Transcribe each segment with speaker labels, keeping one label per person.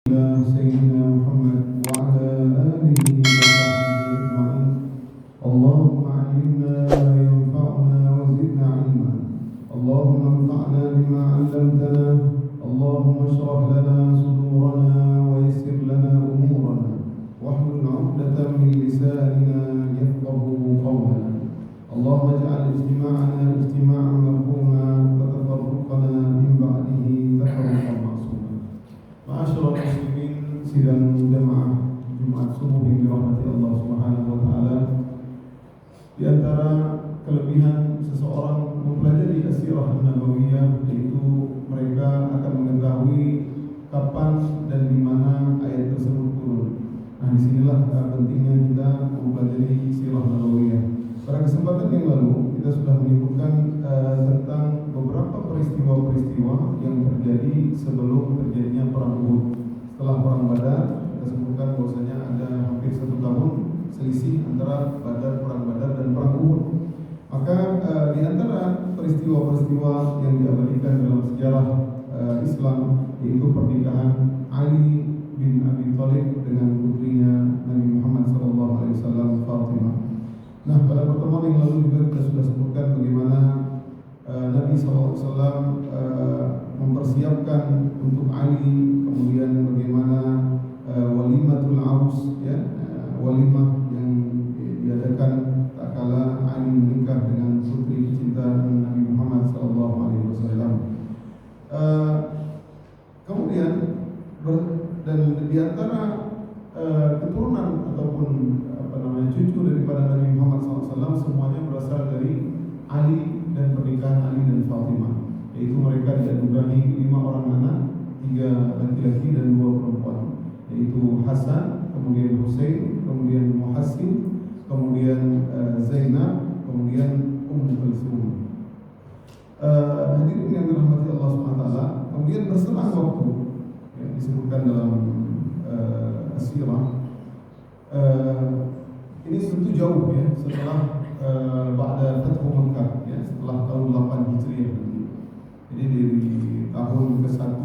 Speaker 1: سيدنا محمد وعلى آله وصحبه أجمعين. اللهم علمنا ما ينفعنا وزدنا علما. اللهم انفعنا بما علمتنا. اللهم اشرح لنا صدورنا ويسر لنا أمورنا واحلل عقدة من لساننا يفقه قولنا. اللهم اجعل اجتماعنا اجتماعا مرحوما وتفرقنا من بعده تفرقا معصوما. Ma'asyiral muslimin, sidang jamaah Jumat subuh yang dirahmati Allah Subhanahu wa taala. Di antara kelebihan seseorang mempelajari as-sirah an-nabawiyah yaitu mereka akan mengetahui kapan dan di mana ayat tersebut turun. Nah, disinilah pentingnya kita mempelajari sirah nabawiyah. Pada kesempatan yang lalu kita sudah menyebutkan tentang beberapa peristiwa-peristiwa yang terjadi sebelum terjadinya perang Uhud. Setelah perang Badar, kita sebutkan bahwasanya ada hampir 1 tahun selisih antara perang Badar dan perang Uhud. Maka di antara peristiwa-peristiwa yang diabadikan dalam sejarah Islam yaitu pernikahan Ali bin Abi Thalib dengan putrinya Nabi Muhammad SAW, Fatimah. Nah, pada pertemuan yang lalu juga kita sudah sebutkan bagaimana Nabi SAW mempersiapkan untuk Ali, kemudian bagaimana walimatul arus, walimah yang diadakan tak kala Ali menikah dengan putri tercinta Nabi Muhammad SAW. Kemudian dan di antara keturunan ataupun cucu daripada Nabi Muhammad SAW semuanya berasal dari Ali dan pernikahan Ali dan Fatimah, yaitu mereka dianugerahi 5 orang anak, 3 laki-laki dan 2 perempuan, yaitu Hasan, kemudian Husain, kemudian Muhassin, kemudian Zainab, kemudian Kulsum. Hadirin yang dirahmati Allah SWT, kemudian berselang waktu yang disebutkan dalam sirah. Ini tentu jauh setelah Ba'da Fathu Makkah, setelah tahun 8 Hijriah nanti. Jadi dari tahun ke-1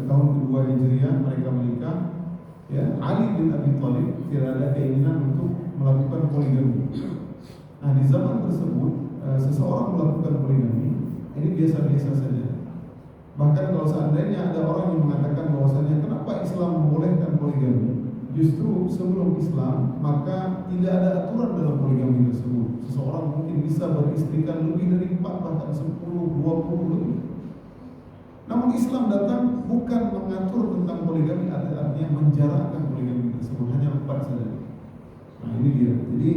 Speaker 1: tahun kedua Hijriah mereka menikah. Ali bin Abi Thalib tidak ada keinginan untuk melakukan poligami. Nah, di zaman tersebut seseorang melakukan poligami ini biasa-biasa saja. Bahkan kalau seandainya ada orang yang mengatakan bahwasanya kenapa Islam membolehkan poligami, justru sebelum Islam maka tidak ada aturan dalam poligami tersebut. Seseorang mungkin bisa beristrikan lebih dari 4, bahkan 10, 20 lebih. Namun Islam datang bukan mengatur tentang poligami, artinya menjarakkan poligami tersebut, hanya 4 saja. Nah, ini dia. Jadi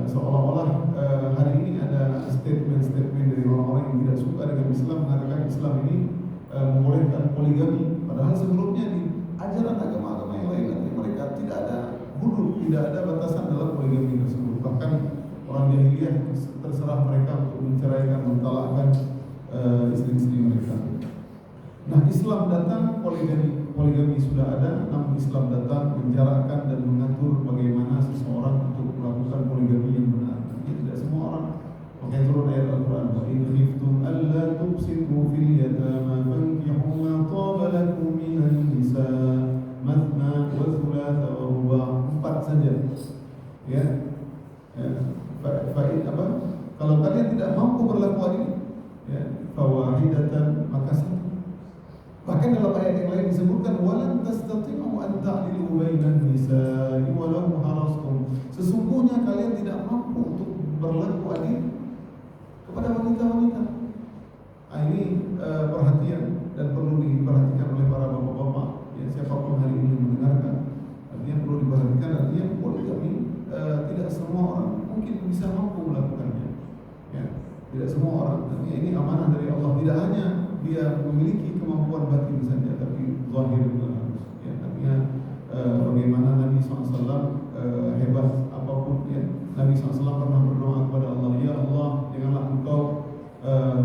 Speaker 1: seolah-olah hari ini ada statement dari orang-orang yang tidak suka dengan Islam mengatakan Islam ini membolehkan poligami, padahal sebelumnya di ajaran agama-agama yang lain mereka tidak ada hudud, tidak ada batasan dalam poligami tersebut. Bahkan orang jahiliyah terserah mereka untuk menceraikan, mentalakkan istri-istri mereka. Nah, Islam datang, poligami sudah ada, namun Islam datang menjarakkan dan mengatur bagaimana seseorang untuk melakukan poligami yang benar. Ini tidak semua orang. Makanya turun ayat Al-Quran, wa in khiftum alla tubsitu fil yatama fankihu ma taba lakum minan nisa mathna wa thulatha wa ruba'. 4 saja. Kalau kalian tidak mampu berlaku adil, fawahidatan, maka 1. Bahkan dalam ayat yang lain disebutkan walan tastati'u an ta'dilu bainan nisa'i walau harastum. Sesungguhnya kalian tidak mampu untuk berlaku adil kepada wanita-wanita. Ini perhatian dan perlu diperhatikan oleh para bapak-bapak, siapapun hari ini mendengarkan. Artinya perlu diperhatikan, artinya poligami tidak semua orang mungkin bisa mampu melakukannya. Tidak semua orang. Artinya ini amanah dari Allah. Tidak hanya dia memiliki kemampuan batin saja, tapi zahir juga harus. Artinya bagaimana Nabi SAW hebat apapun, Nabi SAW pernah berdoa kepada Allah, ya Allah, janganlah Engkau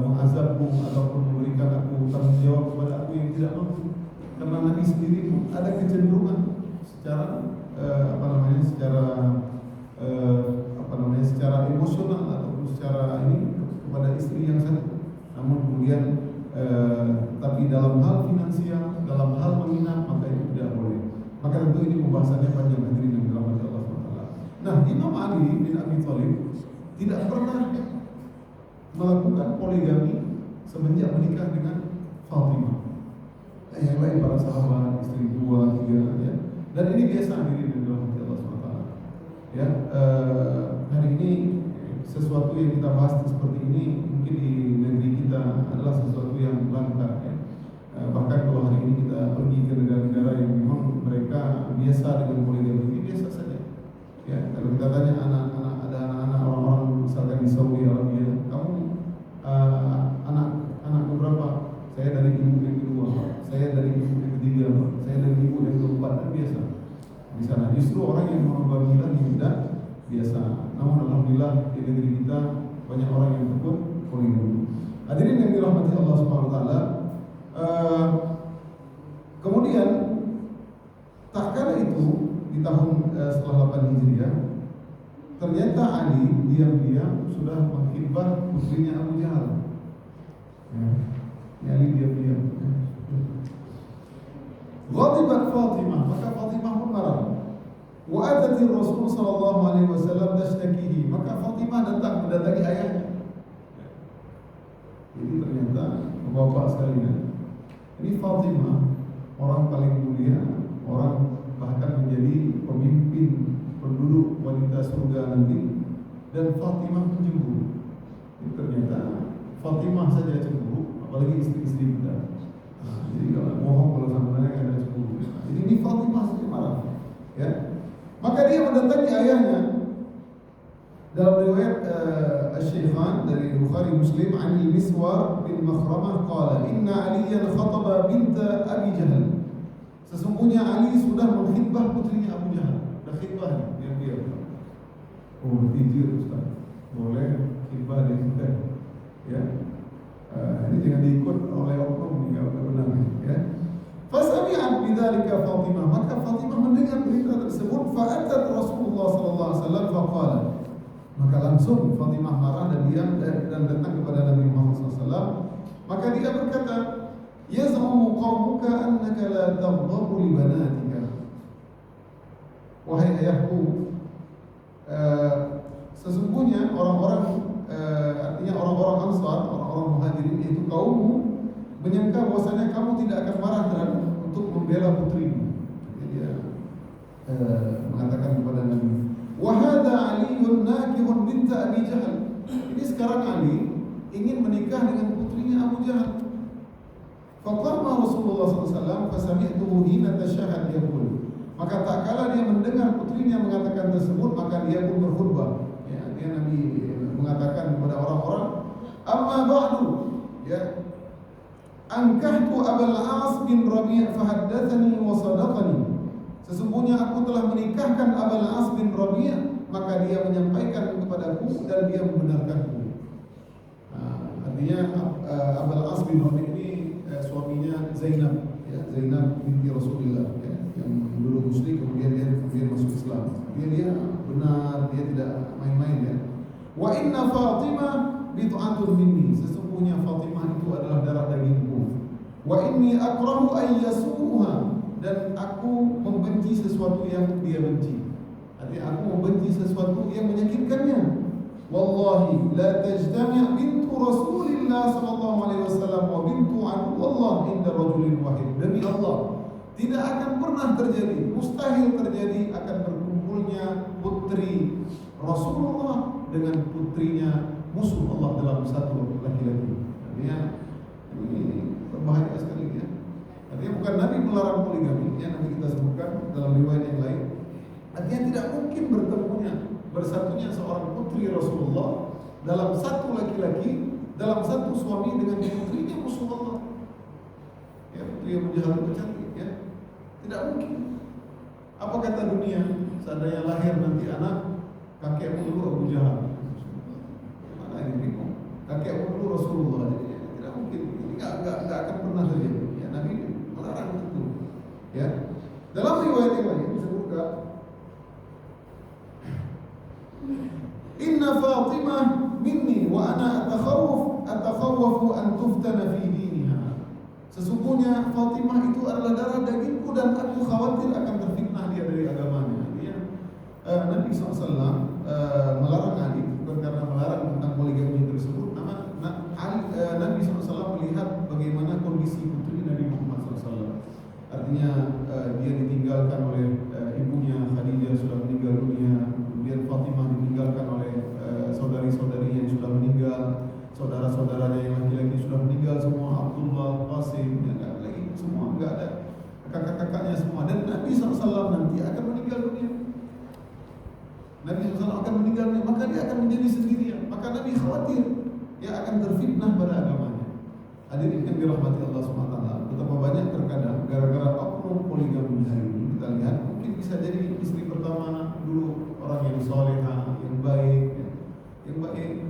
Speaker 1: mengazabku ataupun memberikan aku tanggung jawab kepada aku yang tidak mampu. Karena Nabi sendiri ada kecenderungan secara emosional ataupun secara ini kepada istri yang satu. Namun kemudian tapi dalam hal finansial, dalam hal menginap, maka itu tentu ini pembahasannya panjang hadirin yang dirahmati Allah SWT. Nah, Imam Ali bin Abi Thalib tidak pernah melakukan poligami semenjak menikah dengan Fatimah. Yang lain para sahabat istri 2, 3 ya. Dan ini biasa hadirin yang dirahmati Allah SWT. Ya, hari ini sesuatu yang kita bahas seperti ini mungkin di negeri kita adalah sesuatu yang langka ya. Bahkan kalau hari ini kita pergi ke negara-negara yang memang mereka biasa dengan poligami ini biasa saja. Ya, kalau kita tanya ada anak-anak orang-orang misalkan di Saudi Arabia, kamu anak berapa? Saya dari ibu yang kedua, saya dari ibu yang ketiga, saya dari ibu yang keempat, dan biasa. Di sana justru orang yang monogami lagi tidak biasa. Namun alhamdulillah di negeri kita banyak orang yang tekun poligami. Hadirin yang dirahmati Allah Subhanahu wa taala, kemudian tak kala itu di tahun setelah 8 Hijriah, ternyata Ali diam-diam sudah menghibah putrinya Abu Jahal. Ya, Ali diam-diam. Ghadibat Fatimah, maka Fatimah pun marah. Wa atati Rasul sallallahu alaihi wasallam tashtakihi, maka Fatimah datang mendatangi ayahnya. Jadi ternyata bapak sekalian, ini Fatimah orang paling mulia, orang bahkan menjadi pemimpin penduduk wanita surga nanti, dan Fatimah pun cemburu. Jadi ternyata Fatimah saja cemburu, apalagi istri-istri kita. Jadi kalau bohong kalau sama ada cemburu. Jadi ini Fatimah saja marah, ya. Maka dia mendatangi ayahnya. Dalam riwayat Asy-Syaikhan dari Bukhari Muslim, an Miswar bin Makhramah qala inna Aliyan khataba binta Abi Jahal. Sesungguhnya Ali sudah mengkhitbah putrinya Abu Jahal. Dah khitbah dia. Oh, bertijir Ustaz. Boleh khitbah dia sudah. Ya. Ini jangan diikut oleh oknum jika benar ya. Fasami'at bidzalika Fatimah, maka Fatimah mendengar berita tersebut, fa'atat Rasulullah sallallahu alaihi wasallam faqala. Maka langsung Fatimah marah dan diam dan datang kepada Nabi Muhammad SAW. Maka dia berkata, yaz'umu qaumuka annaka la taghdhabu li banatika. Wahai ayahku, sesungguhnya orang-orang artinya orang-orang Ansar, orang-orang Muhajirin, yaitu kaummu, menyangka bahwasanya kamu tidak akan marah terhadap untuk membela putrimu. Jadi dia mengatakan kepada Nabi, wa hadza Aliun nakihun binta Abi Jahal. Ini sekarang Ali ingin menikah dengan putrinya Abu Jahal. Faqama Rasulullah SAW fasami'tuhu hina tashahhad yaqul. Maka tak kala dia mendengar putrinya mengatakan tersebut, maka dia pun berkhutbah. Ya, dia Nabi mengatakan kepada orang-orang, amma ba'du, ya, ankahtu Abul As bin Rabi' fahaddatsani wa sadaqani. Sesungguhnya aku telah menikahkan Abul As bin Rabi', maka dia menyampaikan kepadaku dan dia membenarkanku. Artinya Abul As bin Rabi' ini suaminya Zainab, ya, Zainab binti Rasulullah, ya, yang dulu musyrik kemudian masuk Islam. Dia benar, dia tidak main-main ya. Wa inna Fatimah bid'atun minni. Sesungguhnya Fatimah itu adalah darah dagingku. Wa inni akrahu ay yasu'uha, dan aku membenci sesuatu yang dia benci. Artinya aku membenci sesuatu yang menyakitkannya. Wallahi la tajtami' bintu Rasulillah sallallahu alaihi wasallam wa bintu Abdullah inda rajulin wahid. Demi Allah, tidak akan pernah terjadi, mustahil terjadi akan berkumpulnya putri Rasulullah dengan putrinya musuh Allah dalam satu laki-laki. Artinya ini berbahaya sekali ya. Artinya bukan Nabi melarang poligami, ya, nanti kita sebutkan dalam riwayat yang lain. Artinya tidak mungkin bersatunya seorang putri Rasulullah dalam satu laki-laki, dalam satu suami dengan putrinya musuh Allah. Ya, putri Abu Jahal itu cantik ya. Tidak mungkin. Apa kata dunia? Seandainya lahir nanti anak kakekmu dulu Abu Jahal. Mana ini bingung? Kakekmu dulu Rasulullah. Jadi tidak mungkin. Ini enggak akan pernah terjadi. Ya, Nabi melarang itu. Ya. Dalam riwayat yang lain disebutkan, inna Fatimah minni wa ana atakhawwafu an tuftana fi diniha. Sesungguhnya Fatimah itu adalah darah dagingku dan aku khawatir akan terfitnah di Nabi SAW melarang Ali bukan karena melarang tentang poligami tersebut. Nabi SAW melihat bagaimana kondisi putri Nabi Muhammad SAW. Artinya dia ditinggalkan oleh ibunya Khadijah sudah meninggal dunia, kemudian Fatimah ditinggalkan oleh saudari-saudari yang sudah meninggal, saudara-saudaranya yang laki-laki sudah meninggal semua, Abdullah, Qasim, ya, enggak lagi semua, enggak ada kakak-kakaknya semua, dan Nabi SAW nanti akan meninggal dunia. Nabi SAW akan meninggal dunia, maka dia akan menjadi sendirian. Maka Nabi khawatir dia akan terfitnah pada agamanya. Hadirin yang dirahmati Allah SWT, betapa banyak terkadang gara-gara oknum poligami hari ini kita lihat, mungkin bisa jadi istri pertama dulu orang yang soleha, yang baik,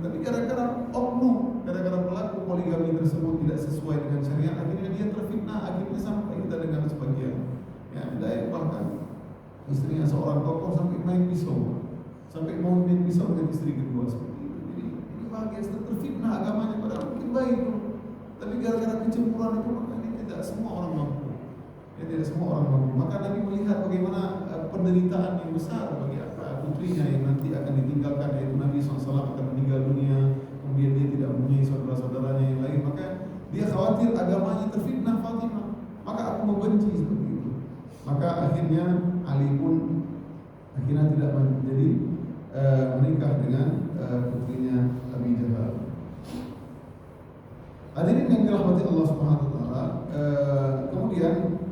Speaker 1: tapi gara-gara oknum, gara-gara pelaku poligami tersebut tidak sesuai dengan syariat, akhirnya dia terfitnah. Akhirnya sampai kita dengar sebagian ada yang bahkan istrinya seorang tokoh sampai main pisau, sampai mau main pisau dengan istri kedua seperti itu. Jadi ini bahagia terfitnah agamanya, padahal mungkin baik, tapi gara-gara kecemburuan itu maka ini tidak semua orang mampu. Tidak semua orang mampu. Maka Nabi melihat bagaimana penderitaan yang besar bagi putrinya yang nanti akan ditinggalkan, yaitu Nabi SAW akan meninggal dunia, kemudian dia tidak mempunyai saudara-saudaranya yang lain, maka dia khawatir agamanya terfitnah Fatimah. Maka aku membenci seperti itu. Maka akhirnya Ali pun akhirnya tidak menjadi menikah dengan putrinya Abi Jahal. Hadirin yang dirahmati Allah Subhanahu wa taala, kemudian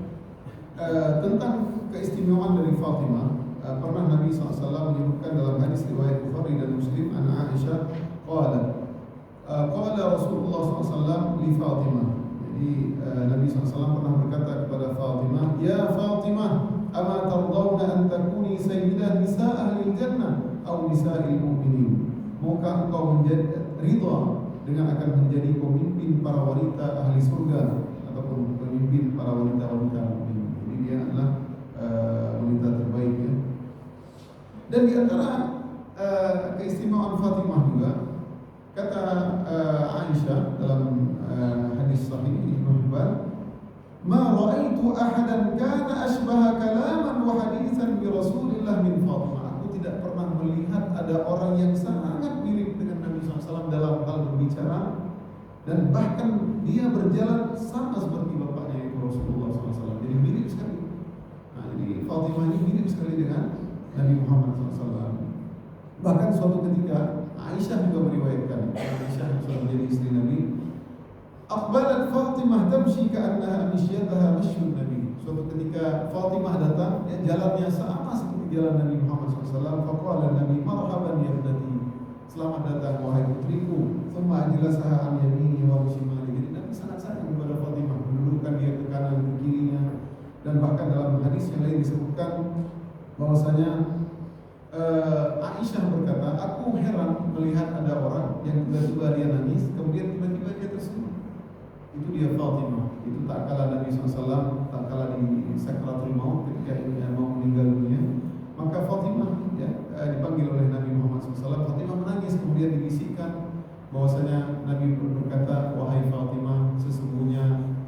Speaker 1: tentang keistimewaan dari Fatimah, pernah Nabi SAW menyebutkan dalam hadis riwayat Bukhari dan Muslim, an Aisyah qala Rasulullah SAW li Fatimah. Jadi Nabi SAW pernah berkata kepada Fatimah, ya Fatimah, ama tardawna an takuni sayyidah nisa ahli jannah atau nisa'il mu'minin? Maukah engkau menjadi ridha dengan akan menjadi pemimpin para wanita ahli surga ataupun pemimpin para wanita-wanita mukmin? Jadi dia adalah wanita terbaik, ya. Dan di antara keistimewaan Fatimah juga, kata Aisyah dalam hadis sahih Ibnu Hibban, ma ra'aitu ahadan kana ashbaha kalaman wa haditsan bi Rasulillah min Fatimah. Aku tidak pernah melihat ada orang yang sangat mirip dengan Nabi SAW dalam hal berbicara, dan bahkan dia berjalan sama seperti bapaknya, yaitu Rasulullah SAW. Jadi mirip sekali. Nah, jadi Fatimah ini mirip sekali dengan Nabi Muhammad SAW. Bahkan suatu ketika Aisyah juga meriwayatkan, Aisyah sudah menjadi istri Nabi, aqbalat Fatimah tamshi ka'annaha mishyataha mashyun Nabi. Suatu ketika Fatimah datang, ya, jalannya sama seperti jalan Nabi Muhammad SAW. Faqala Nabi, marhaban ya ibnati, selamat datang wahai putriku. Thumma ajlasaha an yamini wa shimali. Jadi Nabi sangat sayang kepada Fatimah, mendudukkan dia ke kanan ke kirinya. Dan bahkan dalam hadis yang lain disebutkan bahwasanya Aisyah berkata, aku heran melihat ada orang yang tiba-tiba dia nangis, kemudian tiba-tiba dia tersenyum. Itu dia Fatimah. Itu tak kala Nabi SAW, tak kala di sakratul maut ketika dia mau meninggal dunia, maka Fatimah dipanggil oleh Nabi Muhammad SAW. Fatimah menangis, kemudian dibisikkan bahwasanya Nabi berkata, wahai Fatimah, sesungguhnya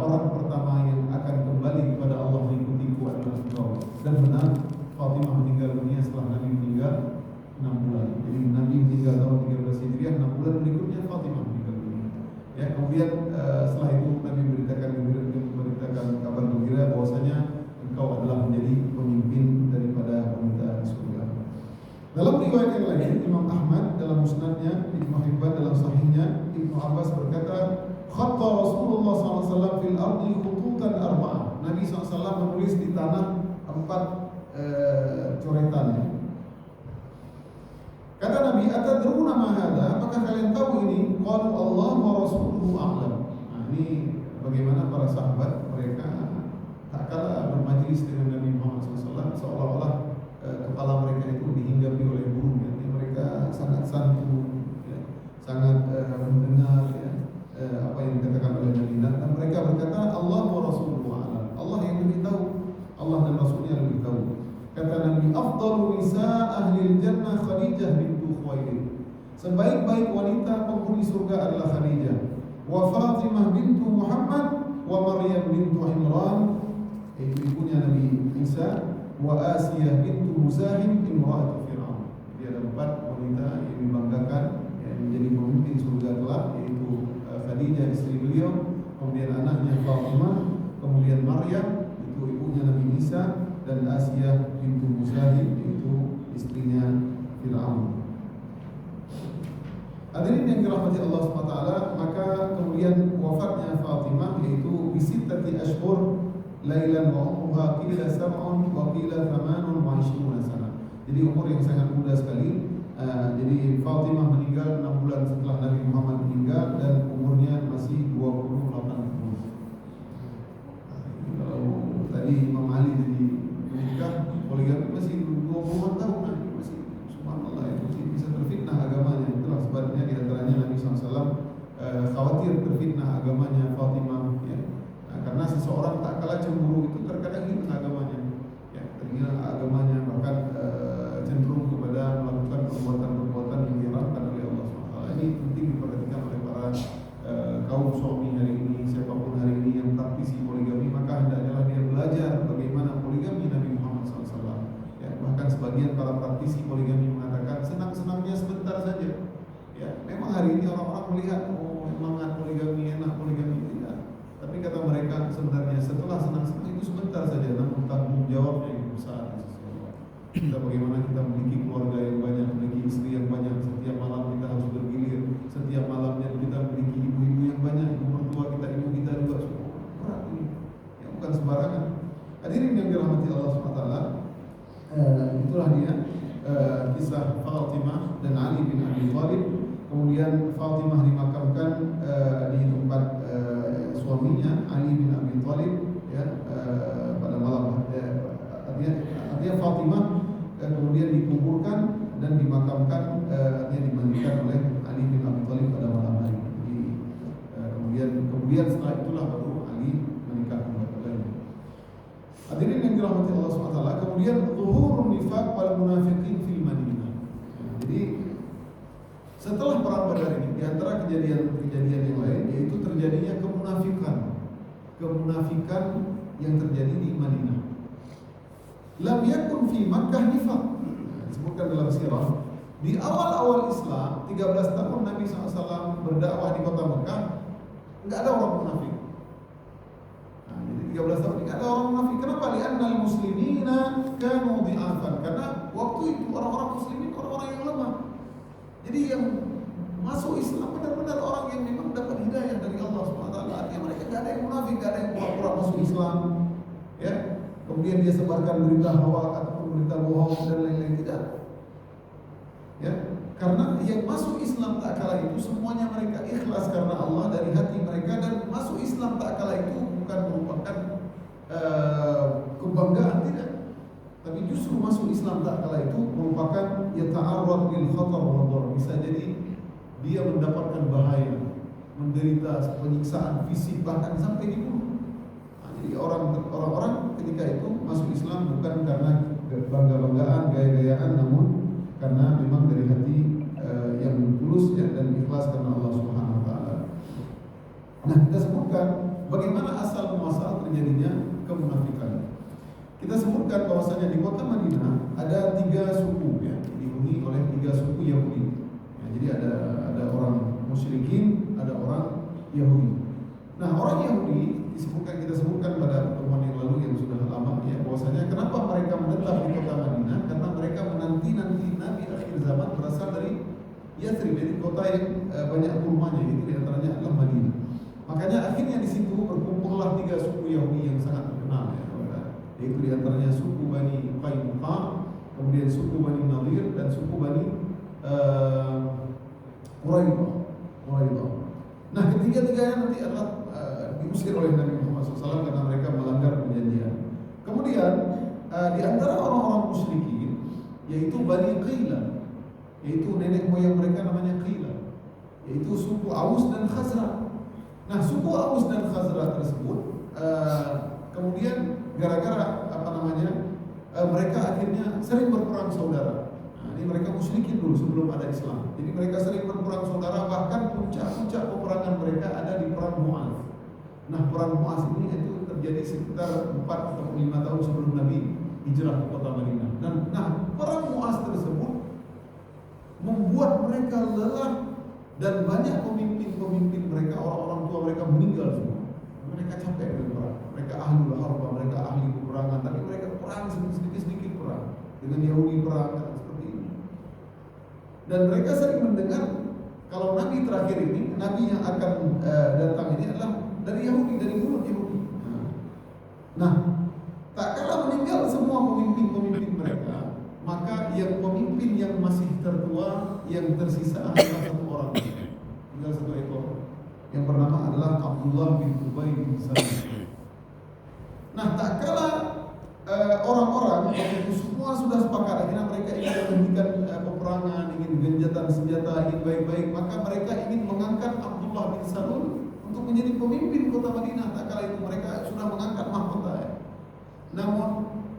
Speaker 1: orang pertama yang akan kembali kepada Allah mengikutiku adalah engkau. Dan benar, Fatimah meninggal dunia setelah Nabi meninggal 6 bulan. Jadi Nabi meninggal tahun 13 Hijriah, 6 bulan berikutnya Fatimah meninggal dunia. Ya, kemudian setelah itu Nabi memberitakan kabar gembira bahwasanya engkau adalah menjadi pemimpin daripada wanita di surga. Dalam riwayat yang lain, Imam Ahmad dalam musnadnya, Ibnu Hibban dalam sahihnya, Ibnu Abbas berkata, khatta Rasulullah SAW fil ardi khututan arba'ah. Nabi SAW menulis di tanah 4 coretan. Kata Nabi, atadruna ma hadza? Apakah kalian tahu ini? Qalu Allah wa rasuluhu a'lam. Nah, ini bagaimana para sahabat mereka tak kalah bermajlis dengan Nabi Muhammad SAW, seolah-olah kepala mereka itu dihinggapi oleh burung. Jadi mereka sangat santun, ya, sangat mendengar, ya, apa yang dikatakan oleh Nabi. Dan mereka berkata, Allah wa rasuluhu a'lam. Allah yang lebih tahu, Allah dan Rasulnya lebih tahu. Kata Nabi, afdalu nisa ahli jannah Khadijah bintu Khuwailid. Sebaik-baik wanita penghuni surga adalah Khadijah. Wa Fatimah bintu Muhammad wa Maryam bintu Imran, yaitu ibunya Nabi Isa. wa Asiyah bintu Muzahim imra'atu Fir'aun. Jadi ada 4 wanita yang dibanggakan yang menjadi pemimpin surga kelak, yaitu Khadijah istri beliau, kemudian anaknya Fatimah, kemudian Maryam itu ibunya Nabi Isa, dan Asiyah bintu Muzahim yaitu istrinya Fir'aun. Hadirin yang dirahmati Allah SWT, maka kemudian wafatnya Fatimah yaitu bisittati ashhur lailan wa umruha qila sab'un wa qila thamanun wa 20 sana. Jadi umur yang sangat muda sekali. Jadi Fatimah meninggal 6 bulan setelah Nabi Muhammad meninggal dan umurnya masih 28 tahun. Kalau tadi Imam Ali jadi menikah poligami masih 20 tahun, masih subhanallah, itu bisa terfitnah agamanya. Itulah sebabnya di antaranya Nabi SAW khawatir terfitnah agamanya Fatimah, ya. Karena seseorang tak kalah cemburu itu terkadang hilang agamanya, ya, terhilang agamanya, bahkan cenderung kepada melakukan perbuatan-perbuatan yang diharamkan oleh Allah SWT. Ini penting diperhatikan oleh para kaum suami hari ini, siapapun hari ini yang praktisi poligami, maka hendaknya dia belajar bagaimana poligami Nabi Muhammad SAW. Ya, bahkan sebagian para praktisi poligami mengatakan senang-senangnya sebentar saja. Ya, memang hari ini orang-orang melihat, oh semangat poligami, enak poligami, tidak. Tapi kata mereka sebenarnya setelah senang-senang itu sebentar saja, namun tanggung jawabnya yang besar. Kita bagaimana kita memiliki keluarga yang banyak, memiliki istri yang banyak, setiap malam kita harus bergilir, setiap malamnya kita memiliki ibu-ibu yang banyak, ibu mertua kita, ibu kita juga, semua berat ini, ya, bukan sembarangan. Hadirin yang dirahmati Allah SWT, itulah dia kisah Fatimah dan Ali bin Abi Thalib. Kemudian Fatimah dimakamkan di tempat suaminya Ali bin Abi Thalib, ya, pada malam. Artinya Fatimah kemudian dikuburkan dan dimakamkan, artinya dimandikan oleh Ali bin Abi Thalib pada malam hari. Jadi, kemudian setelah itulah baru Ali menikah kembali. Hadirin yang dirahmati Allah SWT, kemudian zuhurun nifaq wal munafiqin fil Madinah. Jadi setelah perang Badar ini, di antara kejadian yang lain yaitu terjadinya kemunafikan yang terjadi di Madinah. Lam yakun fi Makkah nifaq. Disebutkan dalam sirah, di awal-awal Islam 13 tahun Nabi SAW berdakwah di kota Mekah, enggak ada orang munafik. Nah, jadi 13 tahun enggak ada orang munafik. Kenapa? Li'annal muslimina kanu dhi'afan. Karena waktu itu orang-orang muslimin orang-orang yang lemah. Jadi yang masuk Islam benar-benar orang yang memang dapat hidayah dari Allah SWT. Artinya mereka enggak ada yang munafik, enggak ada yang pura-pura masuk Islam, ya. Kemudian dia sebarkan berita hoak ataupun berita bohong dan lain-lain, tidak. Ya, karena yang masuk Islam tak kala itu semuanya mereka ikhlas karena Allah dari hati mereka, dan masuk Islam tak kala itu bukan merupakan kebanggaan, tidak. Tapi justru masuk Islam tak kala itu merupakan yata'arrad lil khatar wa dhar. Bisa jadi dia mendapatkan bahaya, menderita penyiksaan fisik, bahkan sampai dibunuh. Jadi orang-orang ketika itu masuk Islam bukan karena bangga-banggaan, gaya-gayaan, namun karena memang dari hati yang tulus, ya, dan ikhlas karena Allah Subhanahu Wa Taala. Nah, kita sebutkan bagaimana asal muasal terjadinya kemunafikan. Kita sebutkan bahwasanya di kota Madinah ada 3 suku, ya, dihuni oleh 3 suku Yahudi. Ya, jadi ada orang musyrikin, ada orang Yahudi. Nah, orang Yahudi kita sebutkan pada pertemuan yang lalu yang sudah lama, ya, bahwasanya kenapa mereka menetap di kota Madinah? Karena mereka menanti Nabi akhir zaman berasal dari Yathrib, jadi kota yang banyak kurmanya, itu diantaranya adalah Madinah. Makanya akhirnya di situ berkumpullah 3 suku Yahudi yang sangat terkenal, ya, yaitu diantaranya suku Bani Qainuqa, kemudian suku Bani Nadir, dan suku Bani Quraidah. Nah, ketiga-tiganya nanti adalah diusir oleh Nabi Muhammad SAW karena mereka melanggar perjanjian. Kemudian di antara orang-orang musyrikin yaitu Bani Qila, yaitu nenek moyang mereka namanya Qila, yaitu suku Aus dan Khazraj. Nah, suku Aus dan Khazraj tersebut kemudian gara-gara mereka akhirnya sering berperang saudara. Nah, ini mereka musyrikin dulu sebelum ada Islam. Jadi mereka sering berperang saudara, bahkan puncak-puncak peperangan mereka ada di perang Mu'az. Nah, perang Mu'az ini itu terjadi sekitar 4 atau 5 tahun sebelum Nabi hijrah ke kota Madinah. Dan perang Mu'az tersebut membuat mereka lelah dan banyak pemimpin mereka, orang-orang tua mereka meninggal semua. Mereka capek dengan perang. Mereka ahli harba, mereka ahli peperangan, tapi mereka perang sedikit-sedikit perang. Dengan Yahudi perang seperti ini. Dan mereka sering mendengar kalau nabi terakhir ini, nabi yang akan datang ini adalah dari Yahudi, dari mulut Yahudi. Nah, tak kala meninggal semua pemimpin mereka, maka yang pemimpin yang masih tertua yang tersisa adalah satu orang, tinggal satu ekor, yang bernama adalah Abdullah bin Ubay bin Salul. Nah, tak kala orang-orang waktu itu semua sudah sepakat, akhirnya mereka ingin menghentikan peperangan, ingin genjatan senjata, ingin baik-baik, maka mereka ingin mengangkat Abdullah bin Salul untuk menjadi pemimpin kota Madinah. Tak kala itu mereka sudah mengangkat mahkota. Namun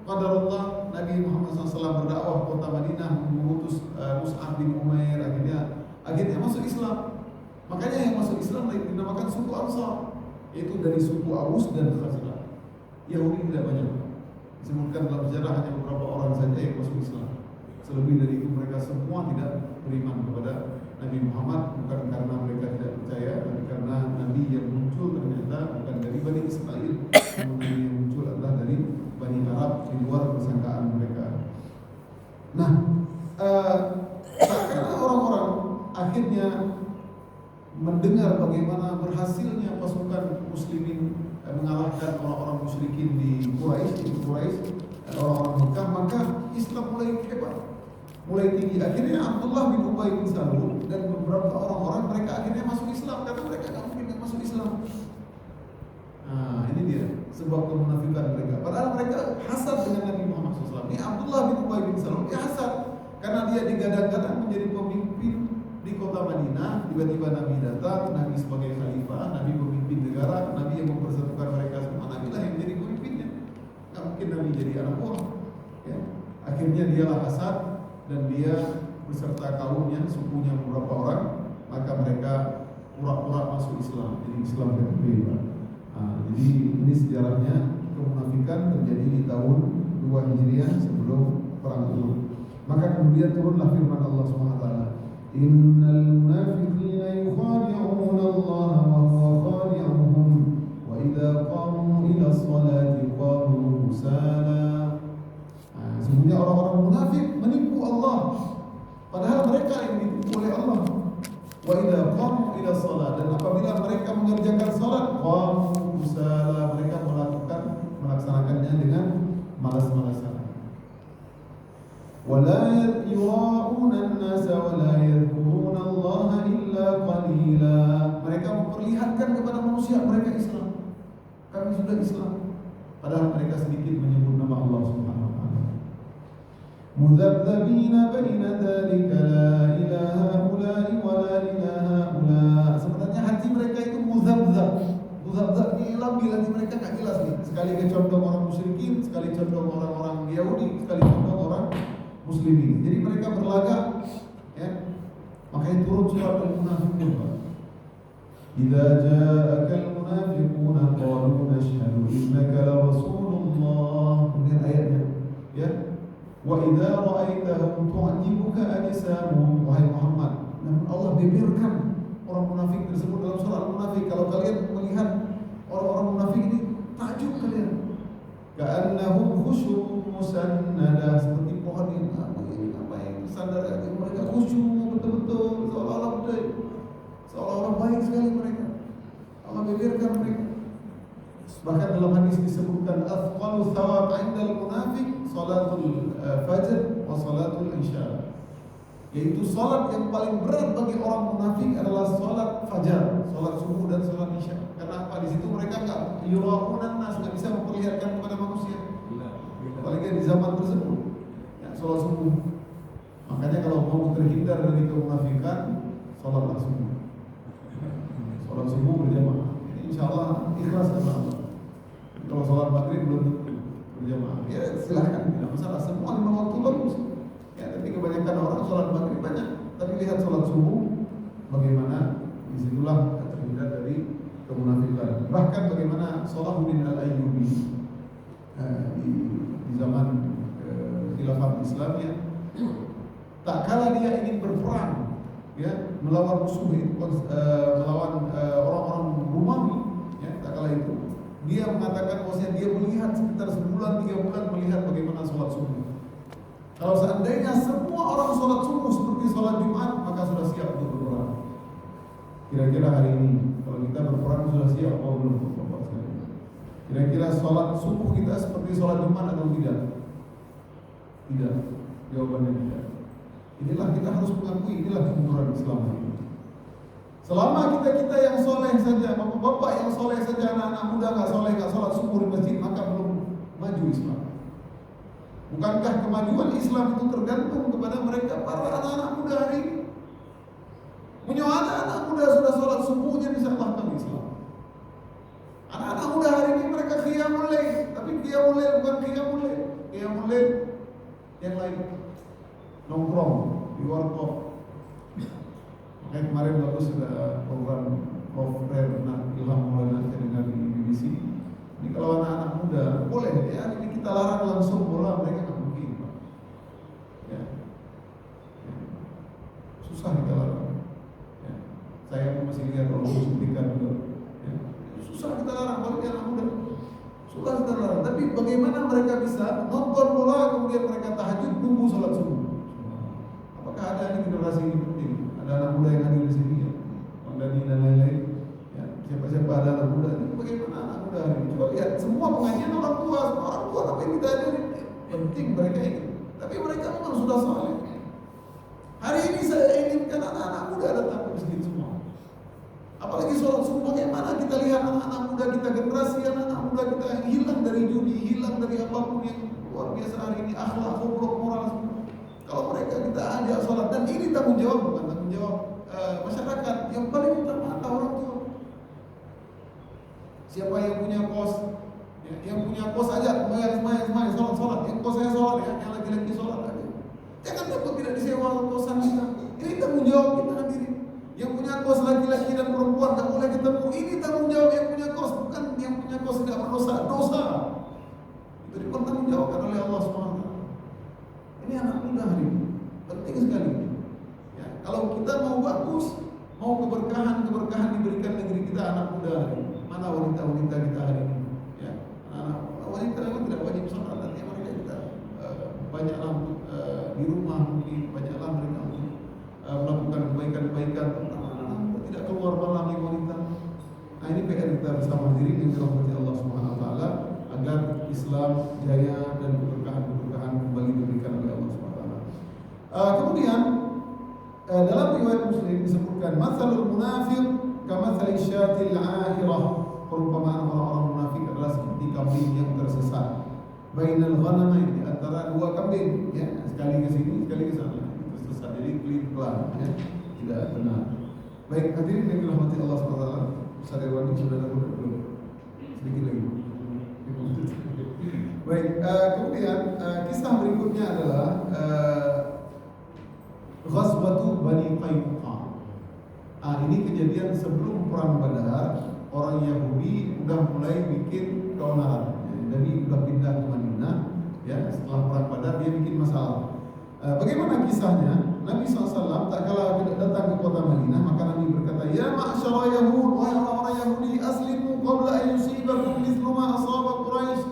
Speaker 1: qadarullah, Nabi Muhammad SAW berdakwah kota Madinah, mengutus Mus'ab bin Umair, akhirnya masuk Islam. Makanya yang masuk Islam dinamakan suku Ansar, yaitu dari suku Aus dan Khazraj. Yahudi tidak banyak. Disebutkan dalam sejarah hanya beberapa orang saja yang masuk Islam. Selebih dari itu mereka semua tidak beriman kepada Nabi Muhammad, bukan karena mereka tidak percaya, tapi karena Nabi yang muncul ternyata bukan dari Bani Israel, namun Nabi yang muncul adalah dari Bani Arab, di luar persangkaan mereka. Nah, karena orang-orang akhirnya mendengar bagaimana berhasilnya pasukan muslimin mengalahkan orang-orang musyrikin di Quraisy, orang-orang Mekah, maka Islam mulai hebat, mulai tinggi. Akhirnya Abdullah bin Ubay bin Salul dan beberapa orang-orang mereka akhirnya masuk Islam, karena mereka nggak mungkin nggak masuk Islam. Nah, ini dia sebab kemunafikan mereka. Padahal mereka hasad dengan Nabi Muhammad SAW. Ini Abdullah bin Ubay bin Salul dia hasad karena dia digadang-gadang menjadi pemimpin di kota Madinah. Tiba-tiba Nabi datang, Nabi sebagai khalifah, Nabi pemimpin negara, Nabi yang mempersatukan mereka semua, Nabi lah yang menjadi pemimpinnya. Nggak mungkin Nabi jadi anak buah. Ya. Akhirnya dialah hasad dan dia beserta kaumnya, sukunya beberapa orang, maka mereka pura-pura masuk Islam. Jadi Islam kedua. Jadi ini sejarahnya kemunafikan terjadi di tahun 2 Hijriah sebelum perang Uhud. Maka kemudian turunlah firman Allah SWT. Innal munafiqina yukhadi'una Allah wa huwa khadi'uhum wa idza qamu ila sholati qamu kusala. Sesungguhnya orang-orang munafik menipu Allah, padahal mereka yang ditipu oleh Allah. Wa idza qamu ila shalah, dan apabila mereka mengerjakan salat, qamu kusala, mereka melaksanakannya dengan malas-malasan. Wala yura'una an-nasa wala yadhkuruna Allah illa qalila. Mereka memperlihatkan kepada manusia mereka Islam, kami sudah Islam, padahal mereka sedikit menyebut nama Allah Subhanahu wa taala. Mudzabdzabina baina dzalika la ilaha ula'i wa la ilaha ula. Sebenarnya hati mereka itu mudzabdzab. Mudzabdzab ini labil, hati mereka enggak jelas nih. Sekali condong orang musyrikin, sekali condong orang-orang Yahudi, sekali condong orang muslimin. Jadi mereka berlagak, ya. Makanya turun surat Al-Munafiqun. Idza ja'aka al-munafiquna qalu nashhadu innaka la rasulullah. Kemudian ayatnya, ya. Wa idza ra'aitahum tu'jibuka ajsamuhum, wahai Muhammad. Namun Allah beberkan orang munafik tersebut dalam surah Al-Munafik. Kalau kalian melihat orang-orang munafik ini, takjub kalian. Ka'annahum khusyub musannada, seperti pohon yang bersandar, mereka khusyuk betul-betul, seolah-olah baik sekali mereka. Allah beberkan mereka. Bahkan dalam hadis disebutkan afqalu thawab 'indal munafiq salatul fajr wa salatul isya, yaitu salat yang paling berat bagi orang munafik adalah salat fajar, salat subuh dan salat isya. Karena apa? Di situ mereka enggak yura'unan nas, enggak bisa memperlihatkan kepada manusia. Apalagi di zaman tersebut, ya, salat subuh. Makanya kalau mau terhindar dari kemunafikan, salatlah subuh. Salat subuh berjamaah. Insyaallah ikhlas karena Allah. Kalau salat maghrib belum tentu berjamaah. Ya silahkan, tidak masalah. Semua 5 waktu bagus. Ya, tapi kebanyakan orang salat maghrib banyak. Tapi lihat salat subuh, bagaimana disitulah terhindar dari Bahkan bagaimana Salahuddin Al-Ayyubi di zaman khilafah Islamiyah, tak kala dia ingin berperang, ya, melawan musuh itu, melawan orang-orang Romawi, ya, tak kala itu dia mengatakan bahwasanya dia melihat sekitar sebulan 3 bulan melihat bagaimana sholat subuh. Kalau seandainya semua orang sholat subuh seperti sholat Jumat, maka sudah siap untuk berperang. Kira-kira hari ini kalau kita berperang sudah siap atau belum? Kira-kira sholat subuh kita seperti sholat Jumat atau tidak? Tidak. Jawabannya tidak. Inilah kita harus mengakui, inilah kemunduran Islam ini. Selama kita yang soleh saja, bapak-bapak yang soleh saja, anak-anak muda nggak soleh, nggak sholat subuh di masjid, maka belum maju Islam. Bukankah kemajuan Islam itu tergantung kepada mereka para anak-anak muda hari ini? Punya anak-anak muda sudah sholat subuhnya disalahkan Islam. Anak-anak muda hari ini mereka qiyamul lail, tapi qiyamul lail bukan qiyamul lail, qiyamul lail yang lain, nongkrong di warkop. Makanya kemarin bagus ada program Prof. Ilham Maulana saya dengar di BBC. Ini kalau anak-anak muda boleh, ya ini kita larang langsung bola, mereka nggak mungkin, Pak. Ya. Susah kita larang. Ya. Saya masih lihat kalau suntikan juga. Ya. Susah kita larang, apalagi anak muda. Susah kita larang. Tapi bagaimana mereka bisa nonton bola kemudian mereka tahajud tunggu sholat subuh? Apakah ada ini generasi ini penting? Ada anak muda yang hadir di sini, ya, Bang Dani dan lain-lain. Ya, siapa-siapa ada anak muda ini? Bagaimana anak muda hari ini? Coba lihat semua pengajian orang tua apa yang kita ajarin penting mereka ini. Tapi mereka memang sudah soleh. Hari ini saya inginkan anak-anak muda datang ke masjid semua. Apalagi sholat subuh, bagaimana kita lihat anak-anak muda kita, generasi anak-anak muda kita hilang dari judi, hilang dari apapun yang luar biasa hari ini, akhlak, goblok, moral semua. Kalau mereka kita ajak sholat, dan ini tanggung jawab, bukan tanggung jawab masyarakat, yang paling utama adalah orang tua. Siapa yang punya kos, ya, yang punya kos aja, semuanya sholat, yang kos saya sholat, ya, yang laki-laki sholat aja. Jangan takut tidak disewa kosan kita. Ini tanggung jawab kita sendiri. Yang punya kos laki-laki dan perempuan tak boleh ketemu. Ini tanggung jawab yang punya kos, bukan yang punya kos tidak berdosa. Dosa itu dipertanggungjawabkan oleh Allah SWT. Ini anak muda hari ini penting sekali. Ya, kalau kita mau bagus, mau keberkahan diberikan negeri kita, anak muda hari ini. Mana wanita-wanita kita hari ini? Ya, anak wanita memang tidak wajib sholat, artinya mereka kita banyaklah di rumah, mungkin banyaklah mereka melakukan kebaikan-kebaikan, tidak keluar malam yang wanita. Nah ini PR kita bersama diri yang dirahmati Allah Subhanahu Wa Taala agar Islam jaya dan keberkahan kembali diberikan oleh Allah Subhanahu Wa Taala. Kemudian dalam riwayat Muslim disebutkan matsalul munafiq kamatsali syatil 'ahirah, perumpamaan orang-orang munafik adalah seperti kambing yang tersesat bainal ghanamain, di antara dua kambing, ya, sekali ke sini sekali ke sana. Jadi pelan-pelan, ya, tidak benar. Baik, hadirin yang dirahmati Allah SWT, Ustaz Irwan sudah ada belum? Sedikit lagi. Baik, kemudian kisah berikutnya adalah Ghazwatu Bani Qainuqa. Ini kejadian sebelum perang Badar. Orang Yahudi sudah mulai bikin keonaran. Jadi sudah pindah ke Madinah, ya, setelah perang Badar dia bikin masalah. Bagaimana kisahnya? Nabi SAW tak kala datang ke kota Madinah, maka Nabi berkata, ya ma'asyara Yahud, wahai orang-orang Yahudi, aslimu qabla an yusibakum mithlu ma asaba Quraisy.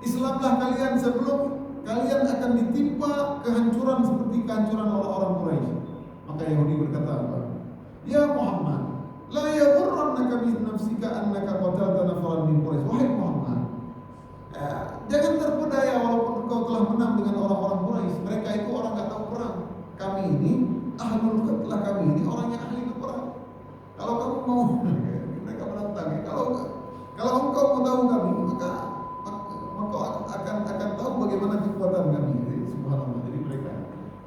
Speaker 1: Islamlah kalian sebelum kalian akan ditimpa kehancuran seperti kehancuran orang-orang Quraisy. Maka Yahudi berkata apa? Ya Muhammad, la yaghurrannaka bi nafsika annaka qatalta nafaran min Quraisy. Wahai Muhammad, jangan terpedaya walaupun engkau telah menang dengan orang-orang Quraisy. Mereka itu orang enggak tahu perang. Kami ini ahlul qatlah, kami ini orang yang ahli berperang. Kalau kamu mau mereka menentang, kalau engkau mau tahu kami, maka akan tahu bagaimana kekuatan kami. Subhanallah. Jadi mereka,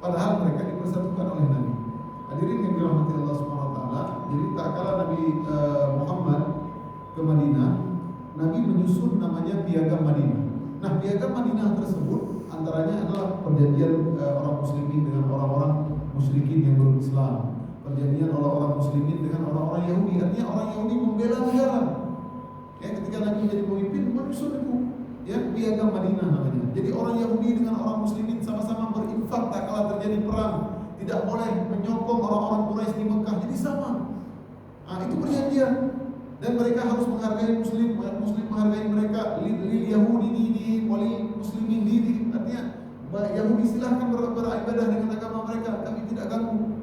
Speaker 1: padahal mereka dipersatukan oleh Nabi. Hadirin yang dirahmati Allah Subhanahu Wa Taala. Jadi tak kala Nabi Muhammad ke Madinah, Nabi menyusun namanya Piagam Madinah. Nah, Piagam Madinah tersebut antaranya adalah perjanjian orang muslimin dengan orang-orang musyrikin yang belum Islam. Perjanjian orang-orang muslimin dengan orang-orang Yahudi. Artinya orang Yahudi membela negara. Ya, ketika Nabi menjadi pemimpin menyusun itu, ya, Piagam Madinah namanya. Jadi orang Yahudi dengan orang muslimin sama-sama tidak boleh menyokong orang-orang Quraisy di Mekah. Jadi sama. Itu perjanjian. Dan mereka harus menghargai Muslim menghargai mereka. Lil Yahudi dini, walil Muslimin dini. Artinya Yahudi silahkan beribadah dengan agama mereka, kami tidak ganggu.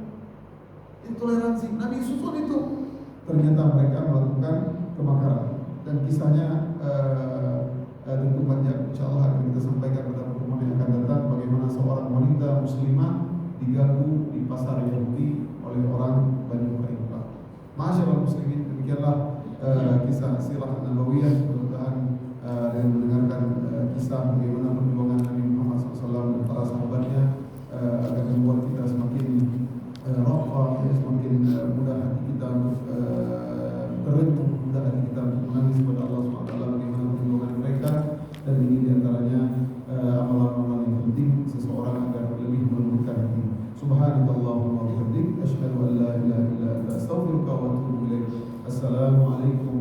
Speaker 1: Intoleransi. Nabi susun itu. Ternyata mereka melakukan kebakaran. Dan kisahnya tentu panjang. InsyaAllah akan kita sampaikan pada pertemuan yang akan datang, bagaimana seorang wanita muslimah diganggu di pasar Yahudi oleh orang Bani Quraisyah. Masyaallah muslimin, demikianlah kisah sirah Nabawiyah. Mudah-mudahan dengan mendengarkan kisah bagaimana perjuangan Nabi Muhammad SAW dan para sahabatnya akan membuat kita semakin rafah, semakin mudah hati kita untuk terenyuh, mudah hati kita untuk menangis kepada Allah SWT bagaimana perjuangan mereka. Dan ini diantaranya amalan-amalan yang penting seseorang agar lebih melembutkan hati. Subhanallahumma wa bihamdik, asyhadu an la ilaha illa anta, astaghfiruka wa atubu ilaik. Assalamualaikum